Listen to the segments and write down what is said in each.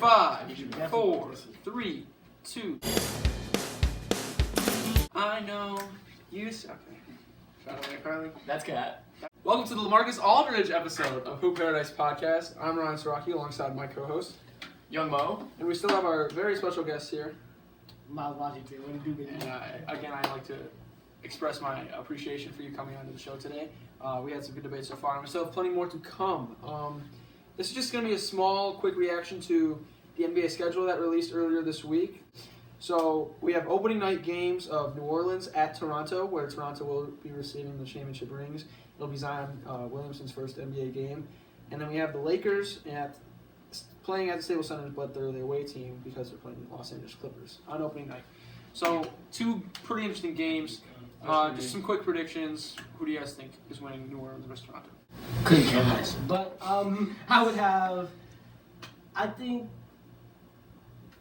5, 4, 3, 2. I know you suck. Shout out to Carly. That's Cat. Welcome to the LaMarcus Aldridge episode of Hoop Paradise Podcast. I'm Ryan Soraki alongside my co-host, Young Mo. and we still have our very special guest here. Myles Washington, what do you do? And again, I'd like to express my appreciation for you coming onto the show today. We had some good debates so far, and we still have plenty more to come. This is just going to be a small, quick reaction to the NBA schedule that released earlier this week. So we have opening night games of New Orleans at Toronto, where Toronto will be receiving the championship rings. It'll be Zion Williamson's first NBA game. And then we have the Lakers playing at the Staples Center, but they're the away team because they're playing the Los Angeles Clippers on opening night. So two pretty interesting games. Just some quick predictions. Who do you guys think is winning New Orleans versus Toronto? Couldn't care less. But I would have, I think,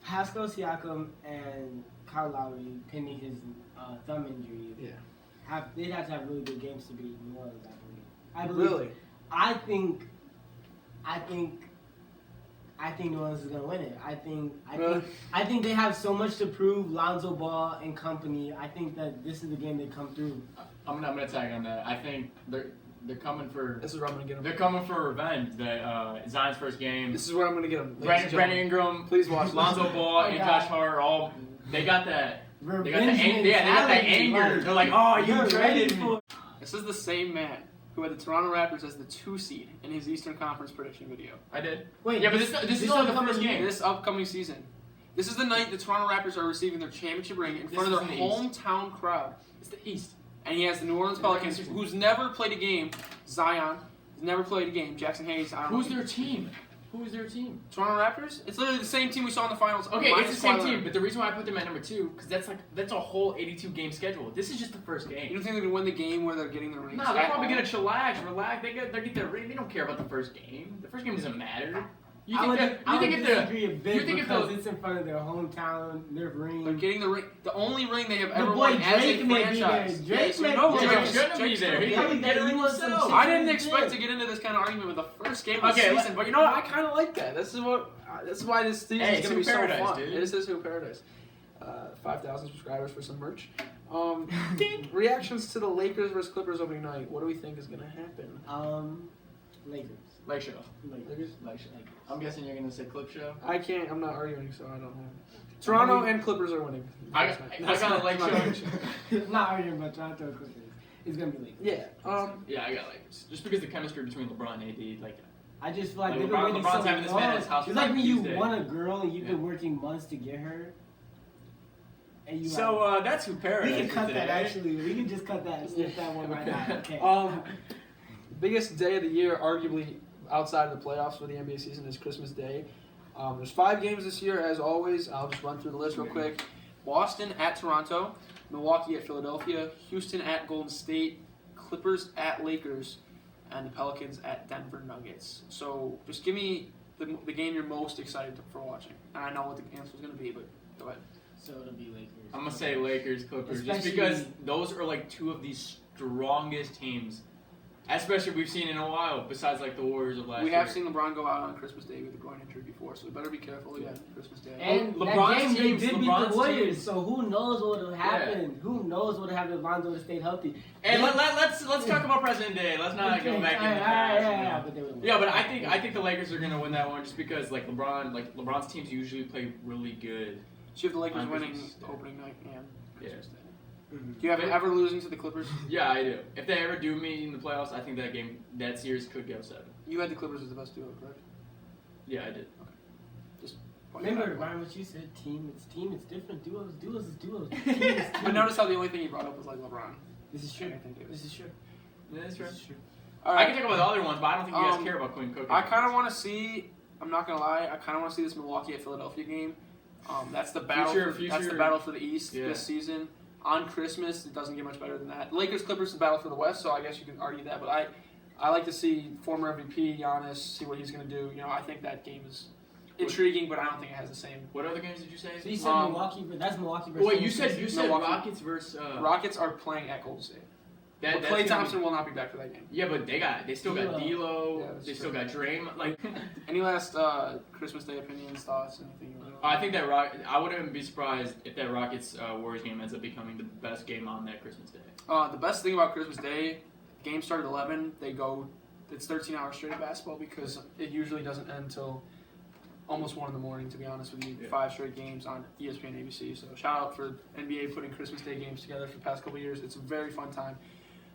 Pascal Siakam and Kyle Lowry, pending his thumb injury, they'd have to have really good games to beat New Orleans, I believe. Really? I think New Orleans is gonna win it. I think they have so much to prove. Lonzo Ball and company. I think that this is the game they come through. I'm gonna tag on that. I think they're coming for. This is where I'm going to get them. They're coming for revenge. Zion's first game. This is where I'm going to get them. Brandon Ingram, please watch. Lonzo Ball, and Josh Hart are all. They got that. They got that anger. Like, they're like, oh, you traded me. This is the same man who had the Toronto Raptors as the 2 seed in his Eastern Conference prediction video. I did. Wait, yeah, but this is only the first game. This upcoming season. This is the night the Toronto Raptors are receiving their championship ring in front of their hometown crowd. It's the East. And he has the New Orleans Pelicans, who's never played a game. Zion has never played a game. Jackson Hayes. Who's their team? Who is their team? Toronto Raptors? It's literally the same team we saw in the finals. Okay, it's the same team, but the reason why I put them at number 2, because that's a whole 82 game schedule. This is just the first game. You don't think they're gonna win the game where they're getting their rings? No, they're probably gonna chillax, relax. They get their ring. They don't care about the first game. The first game doesn't matter. I would disagree a bit because it's in front of their hometown, their ring. They're getting the ring, the only ring they have The ever boy won as Drake a may be franchise. there. Drake may Drake shouldn't be there. He can get it himself. I didn't expect to get into this kind of argument with the first game of the season, but you know what? I kind of like that. This is why this season is going to be so fun. Dude. It is Hoop Paradise. 5,000 subscribers for some merch. Reactions to the Lakers versus Clippers opening night. What do we think is going to happen? Lakers. Lake Show. Lakers. I'm guessing you're gonna say Clip Show. I'm not arguing, so I don't have. Toronto and Clippers are winning. I got a Lake Show. Not arguing, but Toronto and Clippers. It's gonna be Lakers. Yeah. Yeah, I got Lakers. Just because the chemistry between LeBron and AD, like. I just feel like they've LeBron's been waiting having this man at his house. It's like when you want a girl and you've been working months to get her. And you that's Hoop Paradise. We can cut that actually. We can just cut that and snip that one right now. Okay. Biggest day of the year, arguably outside of the playoffs for the NBA season, is Christmas Day. There's 5 games this year, as always. I'll just run through the list real quick. Boston at Toronto, Milwaukee at Philadelphia, Houston at Golden State, Clippers at Lakers, and the Pelicans at Denver Nuggets. So just give me the game you're most excited for watching. And I know what the answer is going to be, but go ahead. So it'll be Lakers. I'm gonna say Lakers, Clippers, just because those are like 2 of the strongest teams. Especially we've seen in a while, besides like the Warriors of last year. We have seen LeBron go out on Christmas Day with a groin injury before, so we better be careful again Christmas Day. And LeBron's they did beat the Warriors, teams. so who knows what will happen? Yeah. Who knows what will happen if Lonzo would stay healthy? And let's talk about President Day. Let's not go back in the past. But I think the Lakers are gonna win that one just because LeBron's teams usually play really good. So you have the Lakers winning opening night and Christmas Day. Mm-hmm. Do you have it ever losing to the Clippers? Yeah, I do. If they ever do meet in the playoffs, I think that series could go 7. You had the Clippers as the best duo, correct? Yeah, I did. Okay. Just remember, Ryan, what you said, team, it's different. Duos is duos. But notice how the only thing you brought up was like LeBron. This is true. This is true. Yeah, that's true. All right. I can talk about the other ones, but I don't think you guys care about Quinn Cook. I kind of want to see, I'm not going to lie, I kind of want to see this Milwaukee at Philadelphia game. That's the battle that's the battle for the East this season. On Christmas, it doesn't get much better than that. Lakers Clippers is the battle for the West, so I guess you can argue that. But I like to see former MVP Giannis, see what he's going to do. You know, I think that game is intriguing, but I don't think it has the same. What other games did you say? So you said Milwaukee, but that's Milwaukee versus. Wait, you said Milwaukee. Rockets versus. Rockets are playing at Golden State. But Klay Thompson will not be back for that game. Yeah, but they still got D'Lo. Yeah, they still got Draymond. Like, any last Christmas Day opinions, thoughts, anything? I think that I wouldn't be surprised if that Rockets Warriors game ends up becoming the best game on that Christmas Day. The best thing about Christmas Day, game started at 11. They go, it's 13 hours straight of basketball because it usually doesn't end until almost 1 in the morning. To be honest with you, 5 straight games on ESPN, ABC. So shout out for NBA putting Christmas Day games together for the past couple of years. It's a very fun time.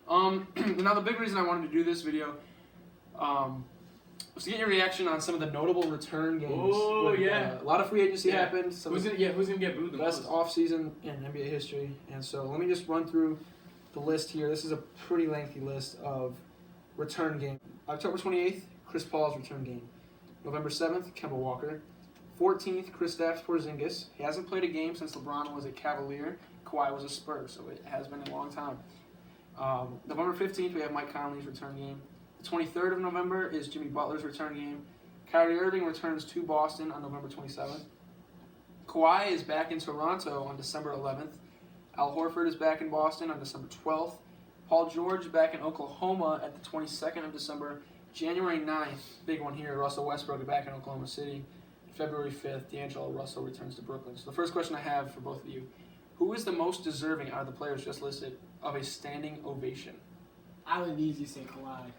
Now the big reason I wanted to do this video was to get your reaction on some of the notable return games. Oh, yeah. A lot of free agency happened. Who's gonna get booed the best most? offseason in NBA history. And so let me just run through the list here. This is a pretty lengthy list of return games. October 28th, Chris Paul's return game. November 7th, Kemba Walker. 14th, Kristaps Porzingis. He hasn't played a game since LeBron was a Cavalier. Kawhi was a Spur, so it has been a long time. November 15th, we have Mike Conley's return game. The 23rd of November is Jimmy Butler's return game. Kyrie Irving returns to Boston on November 27th. Kawhi is back in Toronto on December 11th. Al Horford is back in Boston on December 12th. Paul George is back in Oklahoma at the 22nd of December. January 9th, big one here, Russell Westbrook is back in Oklahoma City. February 5th, D'Angelo Russell returns to Brooklyn. So the first question I have for both of you, who is the most deserving out of the players just listed of a standing ovation? I would easily say Kawhi.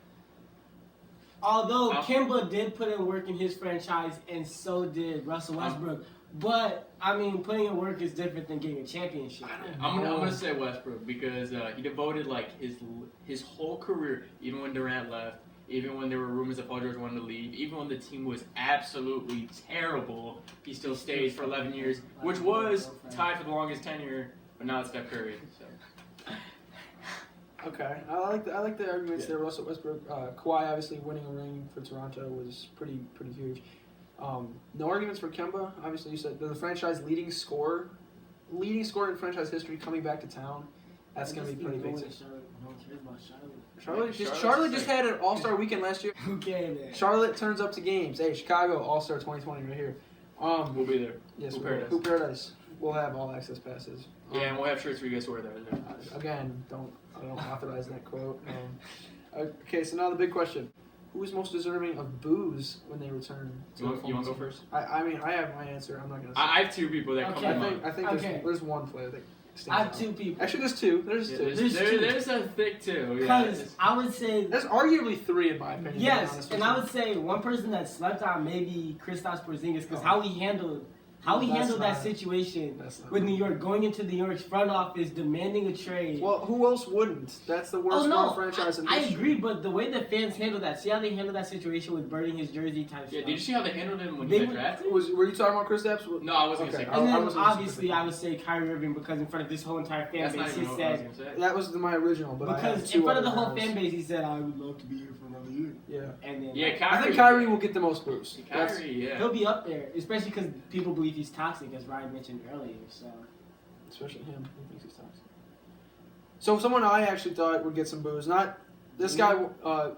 Although Kemba did put in work in his franchise, and so did Russell Westbrook. But, I mean, putting in work is different than getting a championship. I'm gonna say Westbrook because he devoted like his whole career, even when Durant left, even when there were rumors that Paul George wanted to leave, even when the team was absolutely terrible, he still stayed for 11 years, which was tied for the longest tenure, but now it's Steph Curry. So. Okay, I like the arguments there. Russell Westbrook, Kawhi obviously winning a ring for Toronto was pretty huge. No arguments for Kemba. Obviously, you said the franchise leading scorer in franchise history coming back to town. That's going to be pretty big. No one cares about Charlotte. Charlotte just had an All-Star weekend last year. Okay, man. Charlotte turns up to games. Hey, Chicago All-Star 2020 right here. We'll be there. Yes, Hoop Paradise. We'll have all access passes. Yeah, and we'll have shirts for you guys to wear there. Again, I don't authorize that quote. Okay, so now the big question. Who is most deserving of boos when they return? You want to go first? I mean, I have my answer. I'm not going to say I have 2 people that come to mind. I think there's one player that stands I have out. 2 people. Actually, there's 2. There's 2. There's a thick 2. Because I would say... There's arguably 3 in my opinion. Yes, and I would say one person that slept on maybe Kristaps Porzingis because how he handled that situation with New York, going into New York's front office, demanding a trade. Well, who else wouldn't? That's the worst franchise in history. I agree, but the way the fans handled that, see how they handled that situation with burning his jersey type stuff. Did you see how they handled him when he got drafted? Were you talking about Kristaps? No, I wasn't going to say And Kristaps. then obviously I would say Kyrie Irving because in front of this whole entire fan base he said... That was my original, but because in front of the whole fan base he said, I would love to be here for another year. Yeah. And then Kyrie, I think Kyrie will get the most boosts. He'll be up there, especially because people believe he's toxic, as Ryan mentioned earlier. So, especially him, he thinks he's toxic. So someone I actually thought would get some boos, not this guy,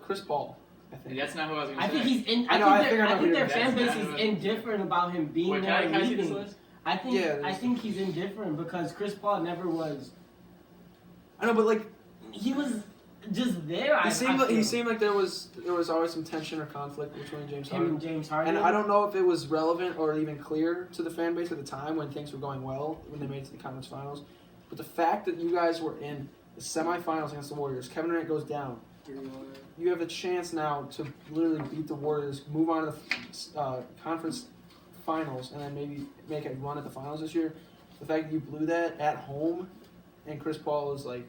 Chris Paul. I think. That's not who I was going to say. I think he's in. I think their fan base is indifferent about him being there and leaving. I think he's indifferent because Chris Paul never was. I know, but like he was just there. He seemed like there was always some tension or conflict between James Harden. Him and James Harden. And I don't know if it was relevant or even clear to the fan base at the time when things were going well, when they made it to the conference finals. But the fact that you guys were in the semifinals against the Warriors, Kevin Durant goes down. You have a chance now to literally beat the Warriors, move on to the conference finals, and then maybe make a run at the finals this year. The fact that you blew that at home, and Chris Paul is like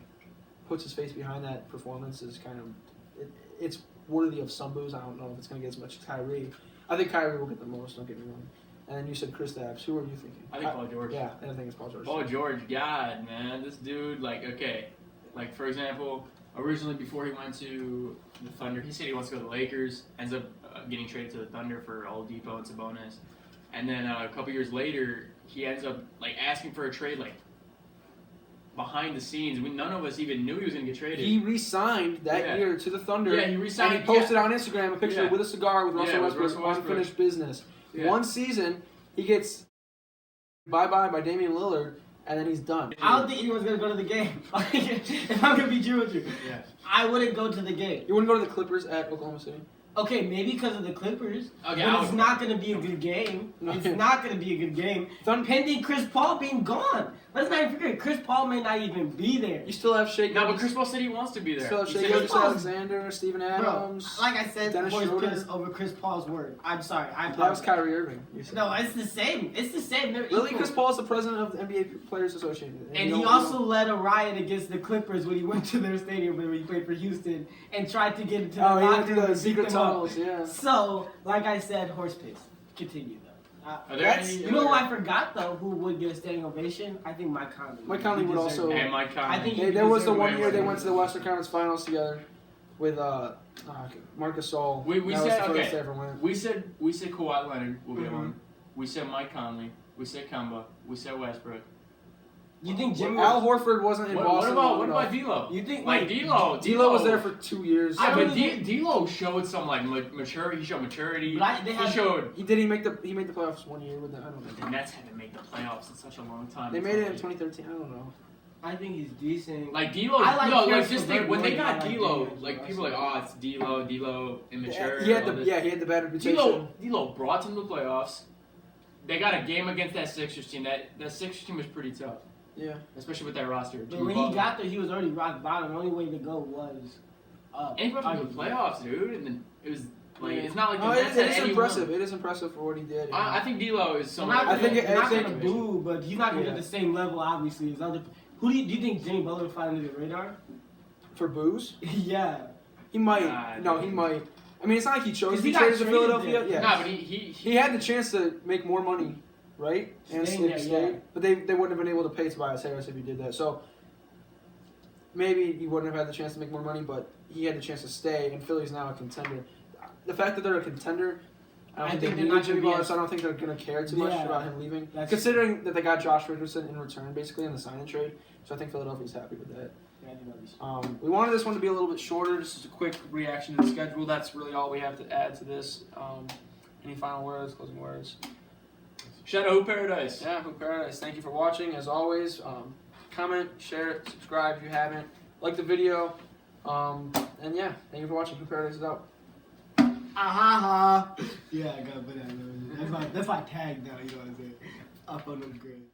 puts his face behind that performance is kind of it's worthy of some boos. I don't know if it's going to get as much as Kyrie. I think Kyrie will get the most. Don't get me wrong. And then you said Kristaps. Who are you thinking? I think Paul George. Yeah, I think it's Paul George. Paul George, God, man, this dude, like for example, originally before he went to the Thunder, he said he wants to go to the Lakers. Ends up getting traded to the Thunder for Oladipo and Sabonis, and then a couple years later, he ends up asking for a trade behind the scenes. None of us even knew he was going to get traded. He re-signed that year to the Thunder. Yeah, he re-signed. And he posted on Instagram a picture with a cigar with Russell Westbrook, unfinished business. Yeah. One season, he gets bye-bye by Damian Lillard, and then he's done. I don't think anyone's gonna go to the game. If I'm gonna be true with you, Yeah. I wouldn't go to the game. You wouldn't go to the Clippers at Oklahoma City? Okay, maybe because of the Clippers, Okay, but it's not gonna be a good game. No. It's not gonna be a good game. Pending Chris Paul being gone. Let's not even forget, Chris Paul may not even be there. You still have Shea No, but Gilgeous- Chris Paul said he wants to be you there. still have He Shea said Gilgeous he- Alexander, Steven Bro, Adams. like I said, Dennis horse Schroeder. piss over Chris Paul's word. I'm sorry, I That was apologize. Kyrie Irving. You said. No, it's the same. It's the same. They're Really, equal. Chris Paul is the president of the NBA Players Association. And you he don't- also led a riot against the Clippers when he went to their stadium when he played for Houston and tried to get into the Oh, he locker went through room the and secret beat them up. tunnels, yeah. So, like I said, horse piss. Continue though. Are there any You know who other- I forgot though? Who would get a standing ovation? I think Mike Conley. Mike Conley He would deserved also- it. And Mike Conley. I think There was the deserved one it. year they went to the Western Conference Finals together with Marcus Gasol. We That was said the furthest okay. they ever went. We said Kawhi Leonard will get Mhm. one. We said Mike Conley. We said Kemba. We said Westbrook. You think Jimmy? Al Horford wasn't in What Boston. long about enough. D'Lo? You think Like D'Lo D'Lo was there for 2 years. I Yeah, don't but even- D'Lo showed some like maturity. He showed maturity. But they He had- showed. He made the playoffs 1 year with them. I don't The know. Nets haven't made the playoffs in such a long time. They made it in 2013. I don't know. I think he's decent. Like D'Lo, I like no, like Harris just LeVert think when more they than got I like D'Lo, D'Angelo like people Russell. like, oh, it's D'Lo, immature. He had all the this. he had the bad reputation. D'Lo brought them to the playoffs. They got a game against that Sixers team. That Sixers team was pretty tough, Yeah. especially with that roster. But Jimmy when he Butler. got there, he was already rock bottom. The only way to go was up. And he brought them to the arguably. playoffs, dude. And then it was like Yeah. it's not like the No, Nets it had is anyone. impressive. It is impressive for what he did. I think D'Lo is I'm someone. not I gonna, think it- I'm not I think- gonna boo, but he's not gonna Yeah. get the same level, obviously, as other. Who do you think Jimmy Butler would fly under the radar? For booze, Yeah. he might. Nah, No, he dude. might. I mean, it's not like he chose 'Cause to he be got traded to traded Philadelphia. there. Yeah. Nah, but He had the chance to make more money, right? And Staying there, stay. yeah. But they wouldn't have been able to pay Tobias Harris if he did that. So maybe he wouldn't have had the chance to make more money, but he had the chance to stay, and Philly's now a contender. The fact that they're a contender, I I don't think think they they're not need Jimmy gonna be Butler, as- so I don't think they're going to care too much Yeah. about him leaving. That's- Considering that they got Josh Richardson in return, basically, in the sign and trade. So I think Philadelphia's happy with that. Yeah, I think that'd be- We wanted this one to be a little bit shorter, just a quick reaction to the schedule. That's really all we have to add to this. Any final words, closing words? Shadow Hoop Paradise. Yeah, Hoop Paradise. Thank you for watching. As always, comment, share, subscribe if you haven't. Like the video. And yeah, thank you for watching. Hoop Paradise is out. Ah ha ha. Yeah, I gotta put that. That's my tag now. You know what I'm saying? Up on them grades.